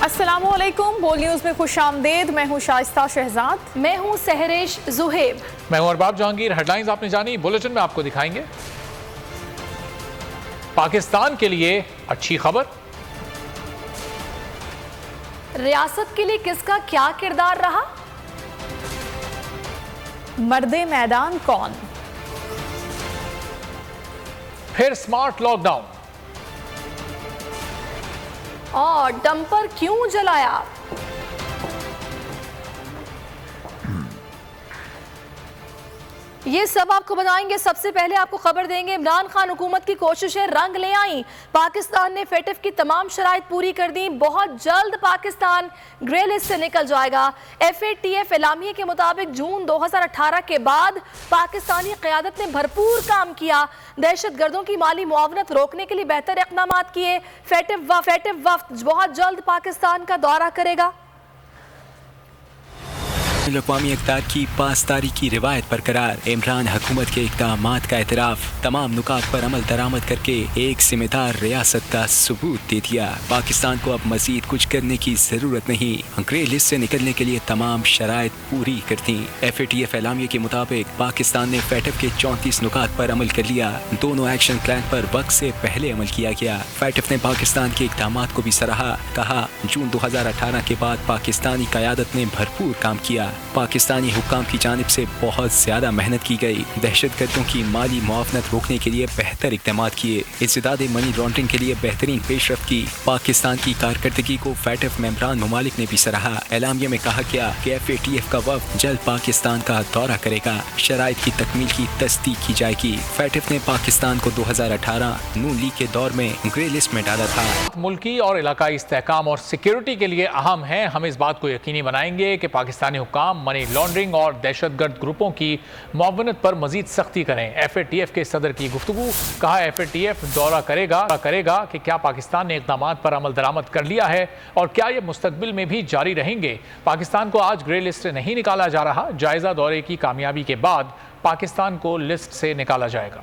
अस्सलामुअलैकुम, बोल न्यूज़ में खुशामदीद। मैं हूँ शाइस्ता शहजाद। मैं हूँ सहरेश जुहेब। मैं हूँ अरबाब जहांगीर। हेडलाइंस आपने जानी, बुलेटिन में आपको दिखाएंगे। पाकिस्तान के लिए अच्छी खबर, रियासत के लिए किसका क्या किरदार रहा, मर्दे मैदान कौन, फिर स्मार्ट लॉकडाउन और डंपर क्यों जलाया। ये सब आपको बताएंगे। सबसे पहले आपको खबर देंगे, इमरान खान हुकूमत की कोशिशें रंग ले आई। पाकिस्तान ने फेटिफ की तमाम शराइत पूरी कर दी। बहुत जल्द पाकिस्तान ग्रे लिस्ट से निकल जाएगा। FATF एलामिये के मुताबिक जून 2018 के बाद पाकिस्तानी क़यादत ने भरपूर काम किया। दहशत गर्दों की माली मुआवनत रोकने के लिए बेहतर इक़दाम किए। फेटिफ वफ्द बहुत जल्द पाकिस्तान का दौरा करेगा। अक़वामी इक़्तिदार की पासदारी की रिवायत बरकरार, इमरान हुकूमत के इक़दामात का एतराफ़, तमाम नुकात पर अमल दरामद करके एक ज़िम्मेदार रियासत का सबूत दे दिया। पाकिस्तान को अब मज़ीद कुछ करने की ज़रूरत नहीं। ग्रे लिस्ट से निकलने के लिए तमाम शराइत पूरी कर दी। FATF एलामिये के मुताबिक पाकिस्तान ने फेटिफ के 34 नुकात पर अमल कर लिया। दोनों एक्शन प्लान पर वक्त से पहले अमल किया गया। फेटिफ ने पाकिस्तान के इक़दामात को भी सराहा। कहा, जून 2018 के बाद पाकिस्तानी क़यादत ने भरपूर काम किया। पाकिस्तानी हुक्काम की जानिब से बहुत ज्यादा मेहनत की गई। दहशत गर्दों की माली मुआवनत रोकने के लिए बेहतर इक़दाम किए। इंसदाद मनी लॉन्ड्रिंग के लिए बेहतरीन पेशरफ्त की। पाकिस्तान की कारकर्दगी को फेटिफ मेंबरान ममालिक ने भी सराहा। एलामिया में कहा गया कि FATF का वफ्द जल्द पाकिस्तान का दौरा करेगा। शराइत की तकमील की तस्दीक की जाएगी। फेटिफ ने पाकिस्तान को 2018 नून लीग के दौर में ग्रे लिस्ट में डाला था। मुल्की और इलाकाई इस्तेहकाम और सिक्योरिटी के लिए अहम है। हम इस बात को यकीनी बनाएंगे कि पाकिस्तानी हुक्काम मनी लॉन्ड्रिंग और दहशतगर्द ग्रुपों की मुआवनत पर मजीद सख्ती करें। FATF के सदर की गुफ्तगू। कहा, FATF दौरा करेगा कि क्या पाकिस्तान ने इक़दाम पर अमल दरामद कर लिया है और क्या ये मुस्तकबिल में भी जारी रहेंगे। पाकिस्तान को आज ग्रे लिस्ट से नहीं निकाला जा रहा। जायजा दौरे की कामयाबी के बाद पाकिस्तान को लिस्ट से निकाला जाएगा।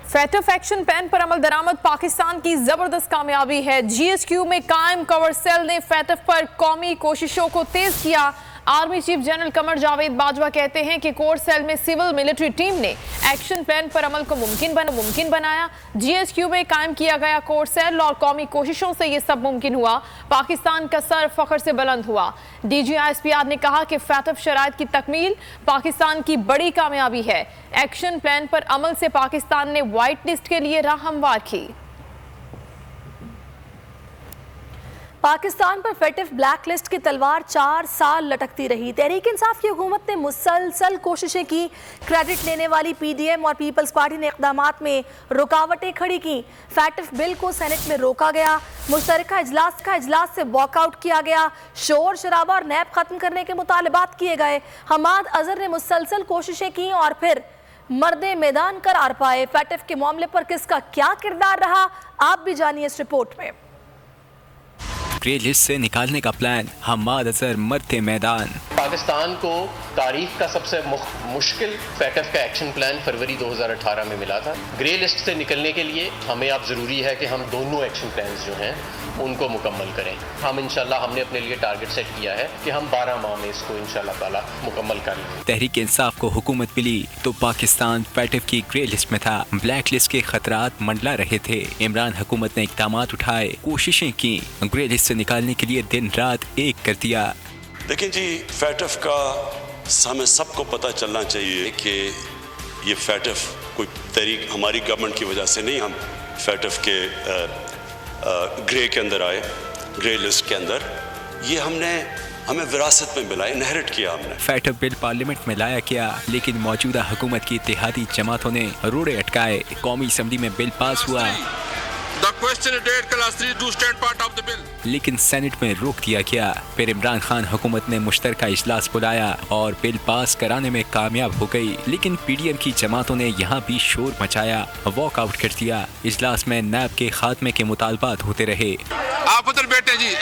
फेटिफ एक्शन प्लान पर अमल दरामद पाकिस्तान की जबरदस्त कामयाबी है। GHQ में कायम कवर सेल ने फेटिफ पर कौमी कोशिशों को तेज किया। Army chief general Qamar Javed Bajwa कहते हैं कि कोर सेल में सिविल मिलिट्री टीम ने एक्शन प्लान पर अमल को मुमकिन बनाया। GHQ में कायम किया गया कोर सेल और कौमी कोशिशों से ये सब मुमकिन हुआ। पाकिस्तान का सर फख्र से बुलंद हुआ। DG ISPR ने कहा कि फेटिफ शराइत की तकमील पाकिस्तान की बड़ी कामयाबी है। एक्शन प्लान पर अमल से पाकिस्तान ने व्हाइट लिस्ट के लिए राह हमवार की। पाकिस्तान पर फेटिफ ब्लैक लिस्ट की तलवार 4 साल लटकती रही। तहरीक इंसाफ की हुकूमत ने मुसलसल कोशिशें की। क्रेडिट लेने वाली PDM और पीपल्स पार्टी ने इक़दामात में रुकावटें खड़ी की। फेटिफ बिल को सेनेट में रोका गया। मुश्तरका इजलास से वॉकआउट किया गया। शोर शराबा और नैब खत्म करने के मुतालबात किए गए। हमाद अजहर ने मुसलसल कोशिशें की और फिर मर्दे मैदान करार पाए। फेटिफ के मामले पर किसका क्या किरदार रहा, आप भी जानिए इस रिपोर्ट में। ग्रे लिस्ट से निकालने का प्लान, हमाद अजहर मरते मैदान। पाकिस्तान को तारीख का सबसे मुश्किल फेटिफ का एक्शन प्लान फरवरी 2018 में मिला था। ग्रे लिस्ट से निकलने के लिए हमें अब ज़रूरी है कि हम दोनों एक्शन प्लान्स जो हैं उनको मुकम्मल करें। हम इंशाल्लाह हमने अपने लिए टारगेट सेट किया है कि हम 12 माह में इसको इंशाल्लाह ताला मुकम्मल कर लें। तहरीक इंसाफ को हुकूमत मिली तो पाकिस्तान फेटिफ की ग्रे लिस्ट में था। ब्लैक लिस्ट के खतरात मंडला रहे थे। इमरान हुकूमत ने इक़दाम उठाए, कोशिशें की, ग्रे लिस्ट से निकालने के लिए दिन रात एक कर दिया। लेकिन जी, फेटिफ का हमें सबको पता चलना चाहिए कि ये फेटिफ कोई तहरीक हमारी गवर्नमेंट की वजह से नहीं, हम फेटिफ के ग्रे के अंदर आए, ग्रे लिस्ट के अंदर। ये हमें विरासत में मिला, इनहेरिट किया हमने। फेटिफ बिल पार्लियामेंट में लाया गया, लेकिन मौजूदा हुकूमत की इत्तेहादी जमातों ने रोड़े अटकाए। कौमी असम्बली में बिल पास हुआ, लेकिन सेनेट में रोक दिया गया। फिर इमरान खान हुकूमत ने मुश्तरका इजलास बुलाया और बिल पास कराने में कामयाब हो गई, लेकिन PDM की जमातों ने यहाँ भी शोर मचाया, वॉकआउट कर दिया। इजलास में नैब के खात्मे के मुतालबात होते रहे। आप उधर बैठे जी।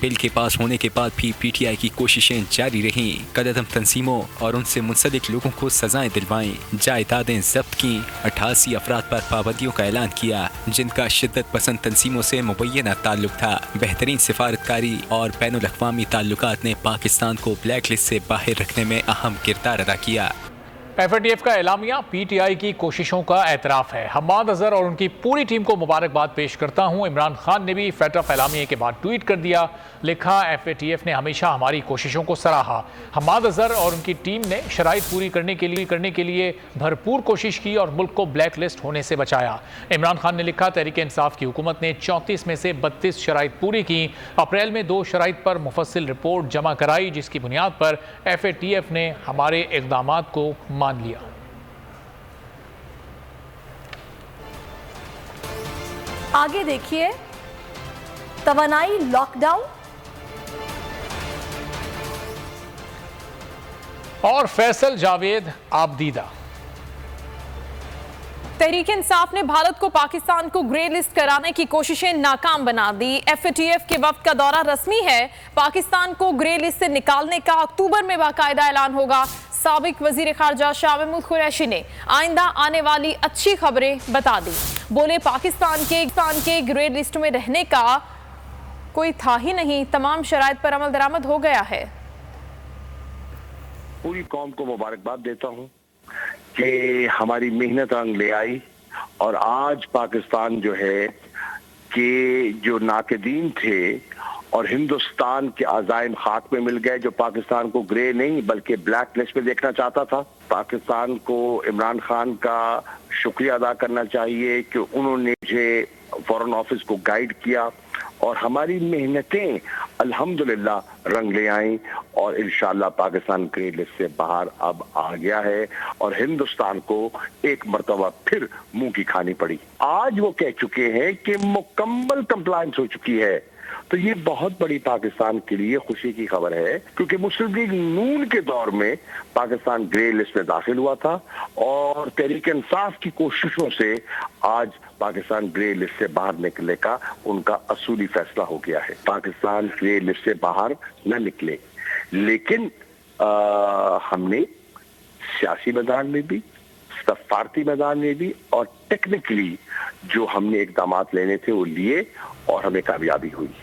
बिल के पास होने के बाद भी PTI की कोशिशें जारी रहीं। कदम तंजीमों और उनसे मुंसलिक लोगों को सजाएं दिलवाएं, जायदादें जब्त की, 88 अफराद पर पाबंदियों का ऐलान किया जिनका शिद्दत पसंद तंजीमों से मुबैना ताल्लुक था। बेहतरीन सिफारतकारी और बैनुल-अक़वामी ताल्लुकात ने पाकिस्तान को ब्लैक लिस्ट से बाहर रखने में अहम किरदार अदा किया। FATF का एलामिया PTI की कोशिशों का एतराफ़ है। हम्माद अजहर और उनकी पूरी टीम को मुबारकबाद पेश करता हूँ। इमरान खान ने भी FATF एलामिया के बाद ट्वीट कर दिया, लिखा FATF ने हमेशा हमारी कोशिशों को सराहा। हम्माद अजहर और उनकी टीम ने शराइत पूरी करने के लिए भरपूर कोशिश की और मुल्क को ब्लैक लिस्ट होने से बचाया। इमरान खान ने लिखा, तहरीक इंसाफ की हुकूमत ने 34 में से 32 शराइत पूरी की। अप्रैल में 2 शराइत पर मुफस्सिल रिपोर्ट जमा कराई जिसकी बुनियाद पर FATF ने हमारे इक़दामात को मान लिया। आगे देखिए, तवानाई लॉकडाउन और फैसल जावेद आबदीदा। तहरीक इंसाफ ने भारत को पाकिस्तान को ग्रे लिस्ट कराने की कोशिशें नाकाम बना दी। FATF के वक्त का दौरा रस्मी है। पाकिस्तान को ग्रे लिस्ट से निकालने का अक्टूबर में बाकायदा ऐलान होगा। साबिक वजीर खारजा शाह महमूद कुरैशी ने आइंदा आने वाली अच्छी खबरें बता दी। बोले, पाकिस्तान के ग्रे लिस्ट में रहने का कोई था ही नहीं, तमाम शराइत पर अमल दरामद हो गया है। पूरी कौम को मुबारकबाद देता हूँ कि हमारी मेहनत रंग ले आई और आज पाकिस्तान जो है कि जो नाक़दीन थे और हिंदुस्तान के अज़ाइम खाक में मिल गए, जो पाकिस्तान को ग्रे नहीं बल्कि ब्लैक लिस्ट में देखना चाहता था। पाकिस्तान को इमरान खान का शुक्रिया अदा करना चाहिए कि उन्होंने मुझे फॉरेन ऑफिस को गाइड किया और हमारी मेहनतें अल्हम्दुलिल्लाह रंग ले आई और इंशाअल्लाह पाकिस्तान ग्रे लिस्ट से बाहर अब आ गया है और हिंदुस्तान को एक मर्तबा फिर मुंह की खानी पड़ी। आज वो कह चुके हैं कि मुकम्मल कंप्लायंस हो चुकी है, तो ये बहुत बड़ी पाकिस्तान के लिए खुशी की खबर है क्योंकि मुस्लिम लीग नून के दौर में पाकिस्तान ग्रे लिस्ट में दाखिल हुआ था और तहरीक इंसाफ की कोशिशों से आज पाकिस्तान ग्रे लिस्ट से बाहर निकलने का उनका असूली फैसला हो गया है। पाकिस्तान ग्रे लिस्ट से बाहर न निकले, लेकिन हमने सियासी मैदान में भी, सफारती मैदान में भी और टेक्निकली जो हमने इक़दामात लेने थे वो लिए और हमें कामयाबी हुई।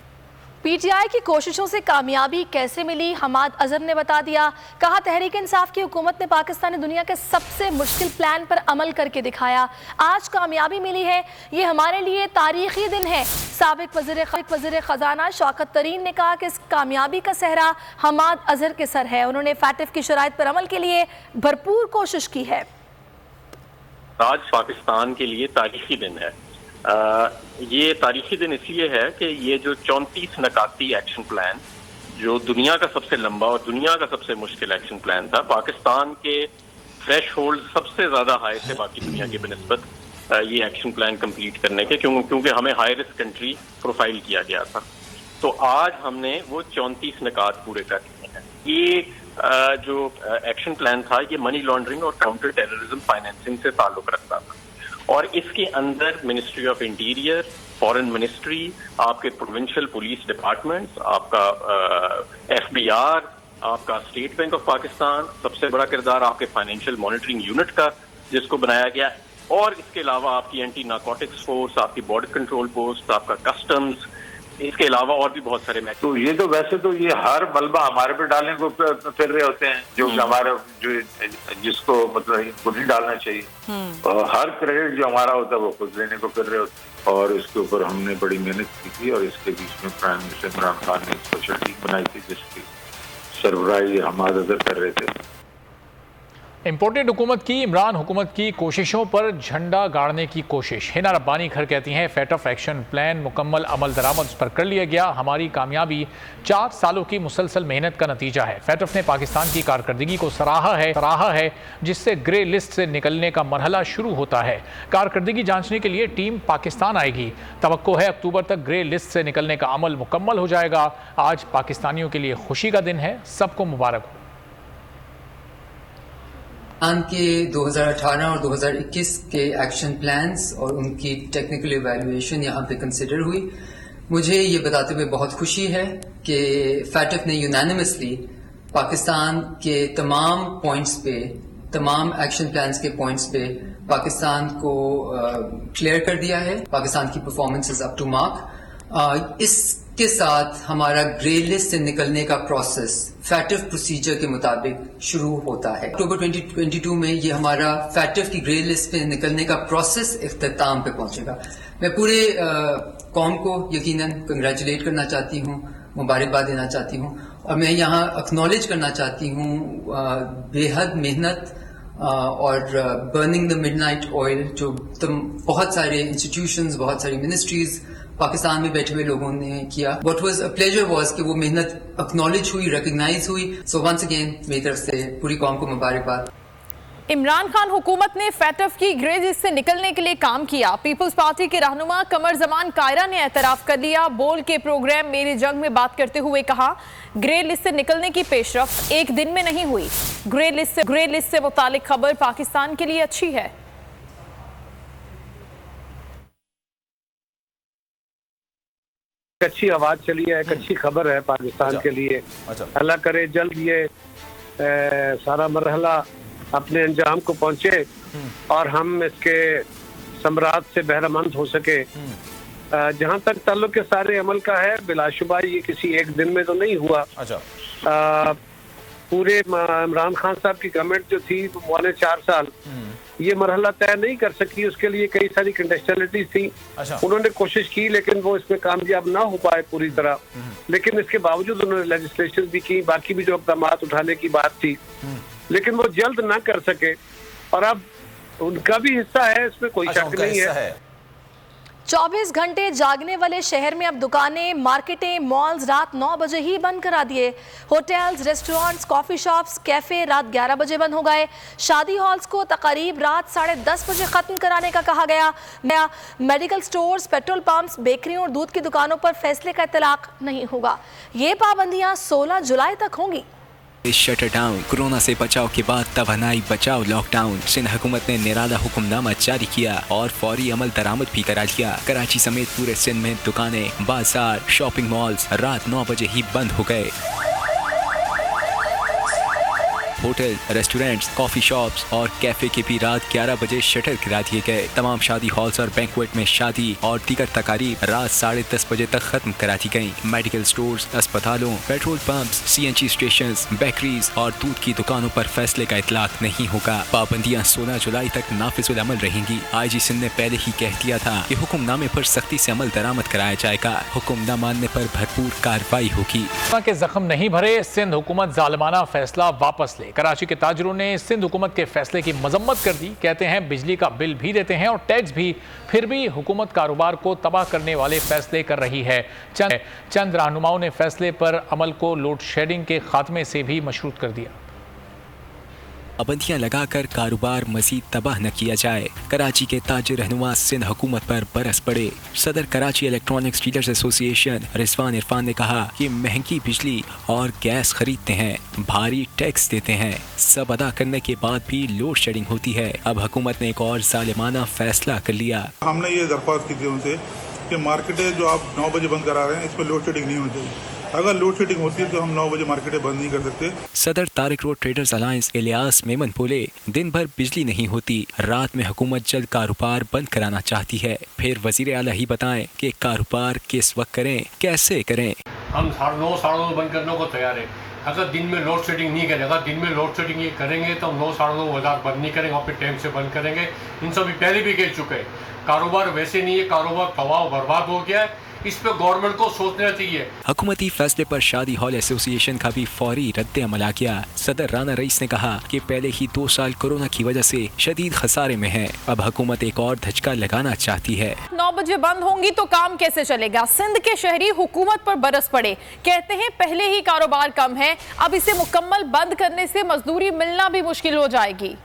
PTI की कोशिशों से कामयाबी कैसे मिली, हम्माद अजहर ने बता दिया। कहा, तहरीक इंसाफ की हुकूमत ने पाकिस्तान दुनिया के सबसे मुश्किल प्लान पर अमल करके दिखाया। आज कामयाबी मिली है, ये हमारे लिए तारीखी दिन है। साबिक वज़ीर ख़जाना शौकत तरीन ने कहा कि इस कामयाबी का सेहरा हम्माद अजहर के सर है। उन्होंने FATF की शराइत पर अमल के लिए भरपूर कोशिश की है। आज पाकिस्तान के लिए तारीखी दिन है। ये तारीखी दिन इसलिए है कि ये जो 34 नकाती एक्शन प्लान, जो दुनिया का सबसे लंबा और दुनिया का सबसे मुश्किल एक्शन प्लान था, पाकिस्तान के थ्रेश होल्ड सबसे ज्यादा हाई थे बाकी दुनिया के बनिस्बत ये एक्शन प्लान कंप्लीट करने के, क्योंकि हमें हाई रिस्क कंट्री प्रोफाइल किया गया था। तो आज हमने वो 34 नकात पूरे कर लिए हैं। ये जो एक्शन प्लान था ये मनी लॉन्ड्रिंग और काउंटर टेररिज्म फाइनेंसिंग से ताल्लुक रखता था और इसके अंदर ministry of interior, foreign ministry, आपके प्रोविंशियल पुलिस डिपार्टमेंट्स, आपका FBR, आपका स्टेट बैंक ऑफ पाकिस्तान, सबसे बड़ा किरदार आपके फाइनेंशियल मॉनिटरिंग यूनिट का जिसको बनाया गया, और इसके अलावा आपकी एंटी नारकोटिक्स फोर्स, आपकी बॉर्डर कंट्रोल पोस्ट, आपका कस्टम्स, इसके अलावा और भी बहुत सारे मैच। तो ये तो वैसे तो ये हर मलबा हमारे पे डालने को फिर रहे होते हैं, जो हमारा जो जिसको मतलब खुद ही डालना चाहिए, और हर क्रेडिट जो हमारा होता है वो खुद लेने को फिर रहे होते हैं। और इसके ऊपर हमने बड़ी मेहनत की थी और इसके बीच में प्राइम मिनिस्टर इमरान खान ने स्पेशल टीम बनाई थी जिसकी सरबराही हम्माद अजहर कर रहे थे। इम्पोर्टेड हुकूमत की इमरान हुकूमत की कोशिशों पर झंडा गाड़ने की कोशिश। हिना रब्बानी खर कहती हैं, FATF एक्शन प्लान मुकम्मल अमल दरामद पर कर लिया गया। हमारी कामयाबी 4 सालों की मुसलसल मेहनत का नतीजा है। FATF ने पाकिस्तान की कारकर्दगी को सराहा है जिससे ग्रे लिस्ट से निकलने का मरहला शुरू होता है। कारकर्दगी जांचने के लिए टीम पाकिस्तान आएगी। तवक्को है अक्टूबर तक ग्रे लिस्ट से निकलने का अमल मुकम्मल हो जाएगा। आज पाकिस्तानियों के लिए खुशी का दिन है, सबको मुबारक हो। के 2018 और 2021 के एक्शन प्लान्स और उनकी टेक्निकल इवैल्यूएशन यहाँ पे कंसिडर हुई। मुझे ये बताते हुए बहुत खुशी है कि फैटफ ने यूनानिमसली पाकिस्तान के तमाम पॉइंट्स पे, तमाम एक्शन प्लान्स के पॉइंट्स पे पाकिस्तान को क्लियर कर दिया है। पाकिस्तान की performance is up to mark. इसके साथ हमारा ग्रे लिस्ट से निकलने का प्रोसेस फैटफ प्रोसीजर के मुताबिक शुरू होता है। अक्टूबर 2022 में ये हमारा फैटफ की ग्रे लिस्ट पे निकलने का प्रोसेस इख्तिताम पे पहुंचेगा। मैं पूरे कौम को यकीनन कंग्रेचुलेट करना चाहती हूँ, मुबारकबाद देना चाहती हूँ, और मैं यहाँ एक्नॉलेज करना चाहती हूँ बेहद मेहनत और बर्निंग द मिडनाइट ऑयल जो बहुत सारे इंस्टीट्यूशंस, बहुत सारी मिनिस्ट्रीज, पाकिस्तान में बैठे हुए लोगों ने किया। What was a pleasure was कि वो मेहनत एक्नॉलेज हुई, रिकॉग्नाइज हुई। सो वंस अगेन मेरी तरफ से पूरी कौम को मुबारकबाद। इमरान खान हुकूमत ने फैटफ की ग्रे लिस्ट से निकलने के लिए काम किया। पीपल्स पार्टी के रहनुमा कमर जमान कायरा ने एतराफ कर लिया। बोल के प्रोग्राम मेरी जंग में बात करते हुए कहा, ग्रे लिस्ट से निकलने की पेशरफ्त एक दिन में नहीं हुई। ग्रे लिस्ट से मुतालिक खबर पाकिस्तान के लिए अच्छी है। अच्छी आवाज चली है, एक अच्छी खबर है पाकिस्तान के लिए। अल्लाह करे जल्द ये सारा मरहला अपने अंजाम को पहुंचे और हम इसके सम्राट से बहरामंद हो सके। जहां तक ताल्लुक के सारे अमल का है, बिलाशुबा ये किसी एक दिन में तो नहीं हुआ। पूरे इमरान खान साहब की गवर्नमेंट जो थी वो 4 साल ये मरहला तय नहीं कर सकी। उसके लिए कई सारी कंडीशनलिटीज थी। उन्होंने कोशिश की लेकिन वो इसमें कामयाब ना हो पाए पूरी तरह। लेकिन इसके बावजूद उन्होंने लेजिस्लेशन भी की, बाकी भी जो इक़दाम उठाने की बात थी, लेकिन वो जल्द ना कर सके। और अब उनका भी हिस्सा है, इसमें कोई शक नहीं है। 24 घंटे जागने वाले शहर में अब दुकानें, मार्केटें, मॉल्स रात 9 बजे ही बंद करा दिए। Hotels, restaurants, coffee shops, cafe रात 11 बजे बंद हो गए। शादी हॉल्स को तकरीब रात 10:30 बजे खत्म कराने का कहा गया। मेडिकल स्टोर्स, पेट्रोल पंप्स, बेकरियों और दूध की दुकानों पर फैसले का इतलाक नहीं होगा। ये पाबंदियां 16 जुलाई तक होंगी। शटर डाउन, कोरोना से बचाव के बाद तवानाई बचाओ लॉकडाउन। सिंध हुकूमत ने निराला हुक्मनामा जारी किया और फौरी अमल दरामद भी करा लिया। कराची समेत पूरे सिंध में दुकानें, बाजार, शॉपिंग मॉल्स रात 9 बजे ही बंद हो गए। होटल, रेस्टोरेंट्स, कॉफी शॉप्स और कैफे के भी रात 11 बजे शटर गिरा दिए गए। तमाम शादी हॉल्स और बैंक्वेट में शादी और दीगर तकारीब रात 10:30 बजे तक खत्म करा दी गयी। मेडिकल स्टोर्स, अस्पतालों, petrol pumps, CNG stations, bakeries और दूध की दुकानों पर फैसले का इतलाक नहीं होगा। पाबंदियां 16 जुलाई तक नाफिजुल अमल रहेंगी। IG सिंध ने पहले ही कह दिया था कि हुक्मनामे पर सख्ती से अमल दरामद कराया जाएगा। हुक्म न मानने पर भरपूर कार्रवाई होगी। के जख्म नहीं भरे, सिंध हुकूमत जालिमाना फैसला वापस ले। कराची के ताजरों ने सिंध हुकूमत के फैसले की मजम्मत कर दी। कहते हैं बिजली का बिल भी देते हैं और टैक्स भी, फिर भी हुकूमत कारोबार को तबाह करने वाले फैसले कर रही है। चंद रहनुमाओं ने फैसले पर अमल को लोड शेडिंग के खात्मे से भी मशरूत कर दिया। पाबंदियां लगाकर कारोबार मजीद तबाह न किया जाए। कराची के ताजिर रहनुमा सिंध हुकूमत पर बरस पड़े। सदर Karachi electronics dealers association Rizwan Irfan ने कहा कि महंगी बिजली और गैस खरीदते हैं, भारी टैक्स देते हैं, सब अदा करने के बाद भी लोड शेडिंग होती है। अब हुकूमत ने एक और जालिमाना फैसला कर लिया। हमने ये दरख्वास्त की थी उनसे कि मार्केटें जो आप 9 बजे बंद करा रहे हैं इसमें लोड शेडिंग नहीं होनी चाहिए। अगर लोड शेडिंग होती है तो हम 9 बजे मार्केटें बंद नहीं कर सकते। सदर Tariq road traders alliance Ilyas Memon बोले, दिन भर बिजली नहीं होती, रात में हुकूमत जल्द कारोबार बंद कराना चाहती है। फिर वजीर आला ही बताएं कि कारोबार किस वक्त करें, कैसे करें। हम 9:30 बंद करने को तैयार है। अगर दिन में लोड शेडिंग नहीं करें, अगर दिन में लोड शेडिंग ये करेंगे तो हम 9:30 बाजार बंद नहीं करेंगे, वहाँ पे टाइम से बंद करेंगे। इन सब पहले भी कह चुके हैं। कारोबार वैसे नहीं है, कारोबार तबाह बर्बाद हो गया है। इस पे गवर्नमेंट को सोचना चाहिए। हुकूमती फैसले पर शादी हॉल एसोसिएशन का भी फौरी रद्द अमल आ गया। सदर राना रईस ने कहा कि पहले ही 2 साल कोरोना की वजह से शदीद खसारे में है। अब हुकूमत एक और धचका लगाना चाहती है। 9 बजे बंद होंगी तो काम कैसे चलेगा? सिंध के शहरी हुकूमत पर बरस पड़े। कहते हैं पहले ही कारोबार कम है, अब इसे मुकम्मल बंद करने से मजदूरी मिलना भी मुश्किल हो जाएगी।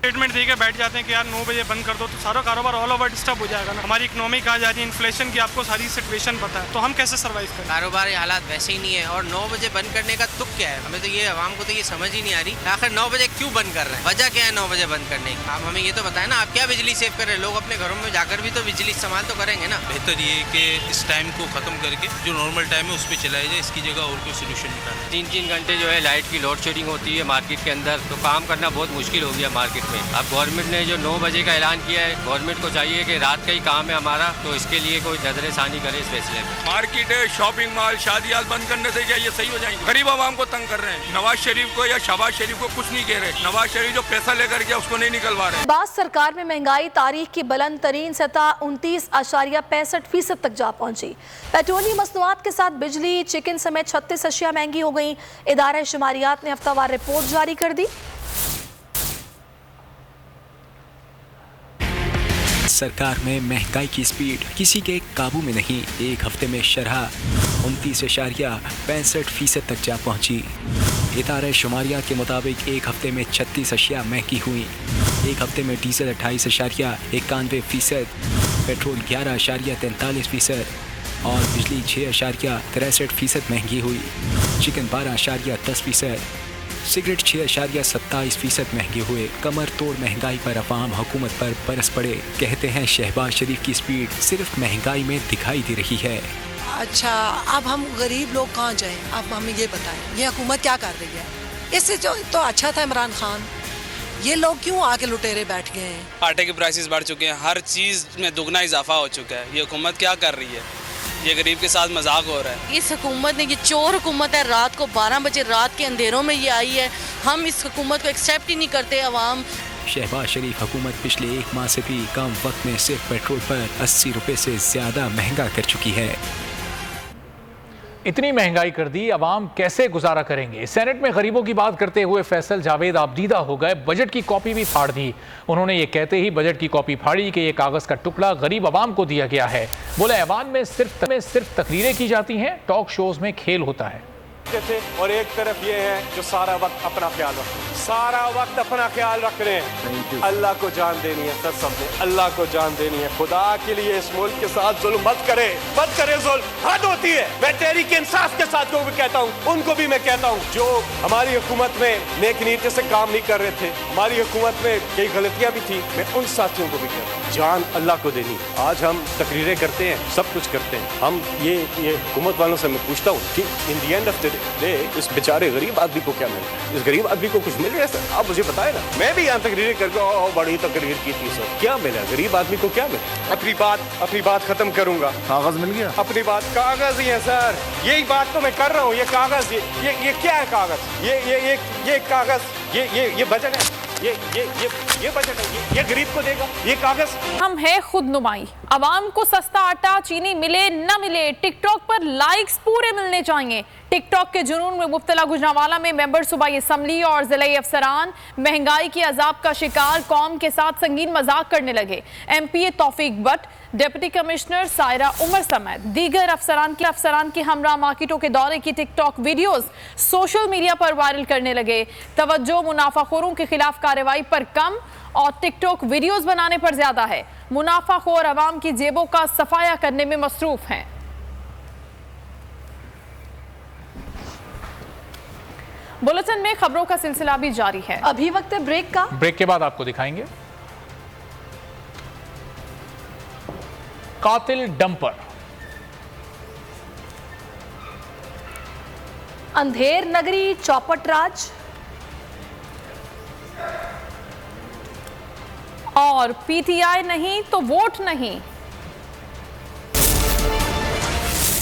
स्टेटमेंट दे के बैठ जाते हैं कि यार 9 बजे बंद कर दो, तो सारा कारोबार ऑल ओवर डिस्टर्ब हो जाएगा ना। हमारी इकोनॉमी कहाँ जा रही है, इन्फ्लेशन की आपको सारी सिचुएशन पता है, तो हम कैसे सर्वाइव करें। कारोबारी हालात वैसे ही नहीं है और 9 बजे बंद करने का तुक क्या है, हमें तो ये आवाम को तो ये समझ ही नहीं आ रही आखिर 9 बजे क्यों बंद कर रहे हैं, वजह क्या है 9 बजे बंद करने की। आप हमें ये तो बताएं ना, आप क्या बिजली सेव कर रहे हैं। लोग अपने घरों में जाकर भी तो बिजली इस्तेमाल तो करेंगे ना। बेहतर ये कि इस टाइम को खत्म करके जो नॉर्मल टाइम है उस पर चलाया जाए, इसकी जगह और कोई सोल्यूशन निकालें। 3-3 घंटे जो है लाइट की लोड शेडिंग होती है मार्केट के अंदर, तो काम करना बहुत मुश्किल हो गया मार्केट में। अब गवर्नमेंट ने जो 9 बजे का ऐलान किया है, गवर्नमेंट को चाहिए कि रात का ही काम है हमारा, तो इसके लिए कोई नजरसानी करे इस फैसले में। मार्केट है, शॉपिंग मॉल, शादी हाल बंद करने से क्या ये सही हो जाएंगे? गरीब आवाम को तंग कर रहे हैं। नवाज शरीफ को या शहबाज शरीफ को कुछ नहीं कह रहे। नवाज शरीफ जो पैसा लेकर गया उसको नहीं निकलवा रहे। बास सरकार में महंगाई तारीख की बुलंद तरीन सतह 29.65% तक जा पहुंची। पेट्रोलियम मसनूआत के साथ बिजली, चिकन समेत 36 अशिया महंगी हो गई। इदारे शुमारियात ने हफ्तावार रिपोर्ट जारी कर दी। सरकार में महंगाई की स्पीड किसी के काबू में नहीं। एक हफ्ते में शरह 29.65% तक जा पहुंची। इदारे शुमारिया के मुताबिक एक हफ्ते में 36 अशिया महंगी हुई। एक हफ्ते में डीजल 28.91%, पेट्रोल 11.43% और बिजली 6.63% महंगी हुई। चिकन 12.10%, सिगरेट 6.27% महंगे हुए। कमर तोड़ महंगाई पर अवाम हुकूमत पर बरस पड़े। कहते हैं शहबाज शरीफ की स्पीड सिर्फ महंगाई में दिखाई दे रही है। अच्छा, अब हम गरीब लोग कहाँ जाएं? अब हमें ये बताएं, ये हुकूमत क्या कर रही है? इससे जो तो अच्छा था इमरान खान, ये लोग क्यों आके लुटेरे बैठ गए हैं? आटे के प्राइसेस बढ़ चुके हैं, हर चीज़ में दुगना इजाफा हो चुका है। ये हुकूमत क्या कर रही है? ये गरीब के साथ मजाक हो रहा है। इस हुकूमत ने, ये चोर हुकूमत है, रात को 12 बजे रात के अंधेरों में ये आई है। हम इस हुकूमत को एक्सेप्ट ही नहीं करते अवाम। शहबाज शरीफ हुकूमत पिछले एक माह से भी कम वक्त में सिर्फ पेट्रोल पर 80 रुपए से ज्यादा महंगा कर चुकी है। इतनी महंगाई कर दी, अवाम कैसे गुजारा करेंगे? सेनेट में गरीबों की बात करते हुए फैसल जावेद आपदीदा हो गए। बजट की कॉपी भी फाड़ दी। उन्होंने ये कहते ही बजट की कॉपी फाड़ी कि ये कागज का टुकड़ा गरीब अवाम को दिया गया है। बोले ऐवान में सिर्फ तकरीरें की जाती हैं, टॉक शोज में खेल होता है। और एक तरफ ये है जो सारा वक्त अपना ख्याल रख रहे हैं, सारा वक्त अपना ख्याल रख रहे हैं। अल्लाह को जान देनी है सर, सबने अल्लाह को जान देनी है। खुदा के लिए इस मुल्क के साथ जुल्म मत करे, मत करे जुल्म, हद होती है। मैं तहरीक इंसाफ के साथ को भी कहता हूँ, उनको भी मैं कहता हूँ जो हमारी हुकूमत में नेक नीयत से काम नहीं कर रहे थे, हमारी हुकूमत में कई गलतियाँ भी थी, मैं उन साथियों को भी कहता हूँ जान अल्लाह को देनी। आज हम तकरीरें करते हैं, सब कुछ करते हैं हम, ये हुकूमत वालों से मैं पूछता हूँ कि इन दी एंड ऑफ द डे इस बेचारे गरीब आदमी को क्या मिल रहा है? इस गरीब आदमी को कुछ मिल रहा है सर? आप मुझे बताए ना। मैं भी यहाँ तकरीरें करके बड़ी तकरीर की थी सर, क्या मिला गरीब आदमी को? क्या मिला? अपनी बात खत्म करूंगा। कागज मिल गया? अपनी बात कागज ही है सर, यही बात तो मैं कर रहा हूँ। ये कागज, ये क्या है कागज? ये कागज, ये बजट है, ये बजट है, ये गरीब को देगा ये कागज। हम है खुद नुमाई। अवाम को सस्ता आटा चीनी मिले न मिले, टिकटॉक पर लाइक्स पूरे मिलने चाहिए। टिकटॉक के जुनून में मुब्तला गुजरांवाला में मेंबर सूबाई असम्बली और जिले अफसरान महंगाई के अजाब का शिकार कौम के साथ संगीन मजाक करने लगे। MP Taufiq Butt, deputy commissioner Saira Umar समेत दीगर अफसरान की हमरा मार्केटों के दौरे की टिकटॉक वीडियोस सोशल मीडिया पर वायरल करने लगे। तवज्जो मुनाफाखोरों के खिलाफ कार्रवाई पर कम और टिकटॉक वीडियोस बनाने पर ज्यादा है। मुनाफाखोर अवाम की जेबों का सफाया करने में मसरूफ हैं। बुलेटिन में खबरों का सिलसिला भी जारी है। अभी वक्त है ब्रेक का। ब्रेक के बाद आपको दिखाएंगे कातिल डंपर, अंधेर नगरी चौपट राज और PTI नहीं तो वोट नहीं।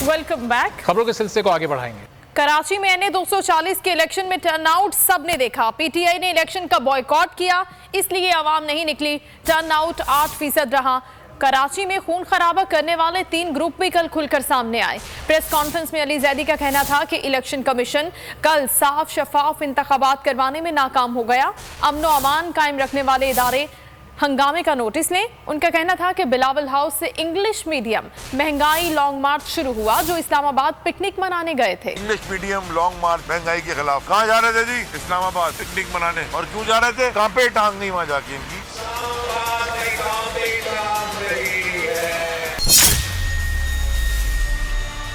Welcome back. खबरों के सिलसिले को आगे बढ़ाएंगे। कराची में NA 240 के इलेक्शन में टर्नआउट सबने देखा। PTI ने इलेक्शन का बॉयकॉट किया, इसलिए आवाम नहीं निकली। टर्नआउट 8% रहा। कराची में खून खराबा करने वाले 3 ग्रुप भी कल खुलकर सामने आए। प्रेस कॉन्फ्रेंस में अली जैदी का कहना था कि इलेक्शन कमीशन कल साफ शफाफ इंतखाबात करवाने में नाकाम हो गया। अमनो अमान कायम रखने वाले इदारे हंगामे का नोटिस लें। उनका कहना था कि बिलावल हाउस से इंग्लिश मीडियम महंगाई लॉन्ग मार्च शुरू हुआ जो इस्लामाबाद पिकनिक मनाने गए थे। इंग्लिश मीडियम लॉन्ग मार्च महंगाई के खिलाफ कहाँ जा रहे थे जी? इस्लामाबाद पिकनिक मनाने। और क्यों जा रहे थे? कांपे टांग नहीं वहाँ जाके इनकी।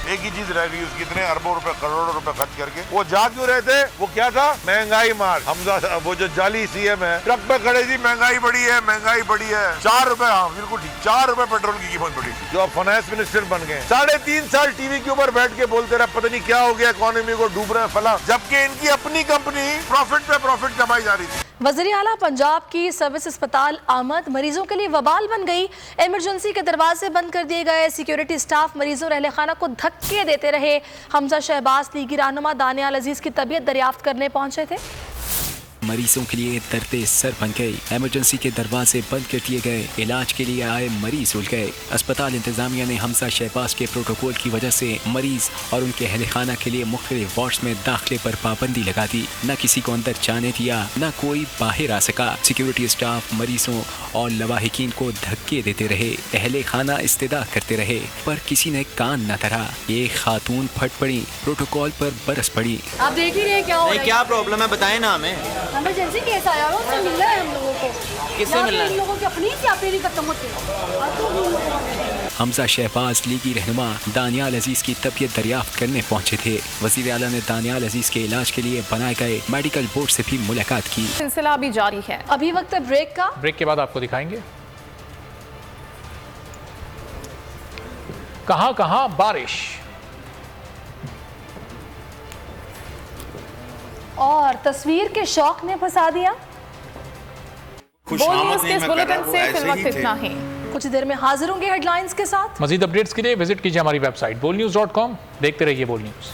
एक ही चीज रह गई उसकी, इतने अरबों रुपए करोड़ों रुपए खर्च करके वो जा क्यों रहे थे? वो क्या था? महंगाई मार्च। हमजा वो जो जाली सीएम है ट्रक पे खड़े जी, महंगाई बढ़ी है, महंगाई बढ़ी है। 4 रुपए, हाँ बिल्कुल ठीक, 4 रुपए पेट्रोल की कीमत बढ़ी। जो अब फाइनेंस मिनिस्टर बन गए, 3.5 साल टीवी के ऊपर बैठ के बोलते रहे पता नहीं क्या हो गया, इकोनॉमी को डूब रहा है फला, जबकि इनकी अपनी कंपनी प्रॉफिट पे प्रॉफिट कमाई जा रही थी। वज़ीर आला पंजाब की सर्विस अस्पताल आमद मरीजों के लिए वबाल बन गई। इमरजेंसी के दरवाजे बंद कर दिए गए। सिक्योरिटी स्टाफ मरीजों रहले खाना को धक्के देते रहे। हमजा शहबाज लीगी रहनुमा दानियाल अजीज की तबीयत दरियाफ्त करने पहुंचे थे। मरीजों के लिए दर्दे सर बन गई। इमरजेंसी के दरवाजे बंद कर दिए गए। इलाज के लिए आए मरीज उल गए। अस्पताल इंतजामिया ने हमजा शहबाज के प्रोटोकॉल की वजह से मरीज और उनके अहले खाना के लिए मुख्तलिफ वार्ड्स में दाखिले पर पाबंदी लगा दी। न किसी को अंदर जाने दिया, न कोई बाहर आ सका। सिक्योरिटी स्टाफ मरीजों और लवाहिकीन को धक्के देते रहे। अहले खाना इस्तेदा करते रहे पर किसी ने कान न धरा। ये खातून फट पड़ी, प्रोटोकॉल पर बरस पड़ी। आप देख ही रहे क्या हो रहा है? क्या प्रॉब्लम है बताएं ना हमें। इमरजेंसी केस आया हो, उससे मिलना है हम लोगों को। किससे मिलना है? इन लोगों की अपनी नहीं खत्म होती। हमजा शहबाज लीगी रहनुमा दानियाल अजीज की तबीयत दरियाफ्त करने पहुंचे थे। वज़ीर आला ने दानियाल अजीज के इलाज के लिए बनाए गए मेडिकल बोर्ड से भी मुलाकात की। सिलसिला अभी जारी है। अभी वक्त है ब्रेक का। ब्रेक के बाद आपको दिखाएंगे कहां कहां बारिश और तस्वीर के शौक ने फंसा दिया। बोल न्यूज़ के इस बुलेटिन से फिल वक्त इतना ही। कुछ देर में हाजिर होंगे हेडलाइंस के साथ। मजीद अपडेट्स के लिए विजिट कीजिए हमारी वेबसाइट bolnews.com। देखते रहिए बोल न्यूज़।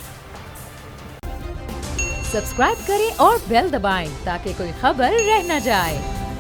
सब्सक्राइब करें और बेल दबाएं ताकि कोई खबर रह न जाए।